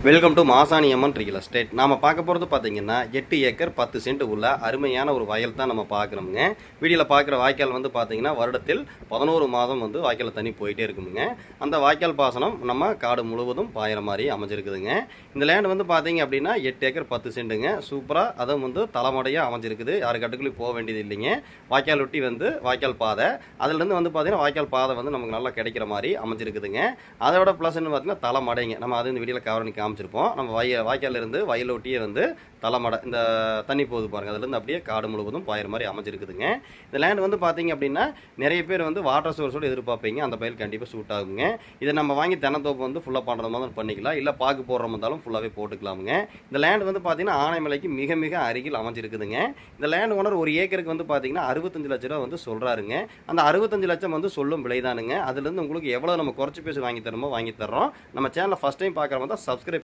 Welcome to Masani Amman real estate. நாம் பார்க்க போகிறது பார்த்தீங்கன்னா 8 ஏக்கர் 10 சென்ட் உள்ள அருமையான ஒரு வயல் தான் நம்ம பார்க்குறோமுங்க. வீடியோவில் பார்க்குற வாய்க்கால் வந்து பார்த்தீங்கன்னா வருடத்தில் 11 மாதம் வந்து வாய்க்கால் தண்ணி போயிட்டே இருக்குமுங்க. அந்த வாய்க்கால் பாசனம் நம்ம காடு முழுவதும் பாயிற மாதிரி அமைஞ்சிருக்குதுங்க. இந்த லேண்ட் வந்து பார்த்தீங்க அப்படின்னா 8 ஏக்கர் 10 சென்ட்டுங்க. சூப்பராக அதுவும் வந்து தலைமடையாக அமைஞ்சிருக்குது. யாரு கட்டுக்குள்ளேயும் போக வேண்டியது இல்லைங்க. வாய்க்கால் ஒட்டி வந்து வாய்க்கால் பாதை, அதுலேருந்து வந்து பார்த்தீங்கன்னா வாய்க்கால் பாதை வந்து நமக்கு நல்லா கிடைக்கிற மாதிரி அமைஞ்சிருக்குதுங்க. அதோட ப்ளஸ்ன்னு பார்த்தீங்கன்னா தலைமடைங்க. நம்ம அது இந்த வீடியோவில் கவர் பண்ணி காமிச்சிருப்போம். நம்ம வாய்க்காலிருந்து வயலொட்டியே வந்து தலைமடை இந்த தண்ணி போகுது பாருங்கள், அதுலேருந்து அப்படியே காடு முழுவதும் பாயிற மாதிரி அமைஞ்சிருக்குதுங்க. இந்த லேண்ட் வந்து பார்த்தீங்க அப்படின்னா நிறைய பேர் வந்து வாட்டர் சோர்ஸோடு எதிர்பார்ப்பீங்க. அந்த பயில் கண்டிப்பாக சூட் ஆகுங்க. இதை நம்ம வாங்கி தென்னந்தோப்பு வந்து ஃபுல்லாக பண்ணுற மாதிரி பண்ணிக்கலாம், இல்லை பாக்கு போடுற இருந்தாலும் ஃபுல்லாகவே போட்டுக்கலாமுங்க. இந்த லேண்ட் வந்து பார்த்தீங்கன்னா ஆனைமலைக்கு மிக மிக அருகில் அமைஞ்சிருக்குதுங்க. இந்த லேண்ட் ஓனர் ஒரு ஏக்கருக்கு வந்து பார்த்தீங்கன்னா 65 லட்ச ரூபா வந்து சொல்கிறாருங்க. அந்த 65 லட்சம் வந்து சொல்லும் விலைதானுங்க. அதுலேருந்து உங்களுக்கு எவ்வளோ நம்ம குறைச்சி பேசி வாங்கி தரமோ வாங்கி தர்றோம். நம்ம சேனலை ஃபஸ்ட் டைம் பார்க்குறவங்க தான் சப்ஸ்கிரைப்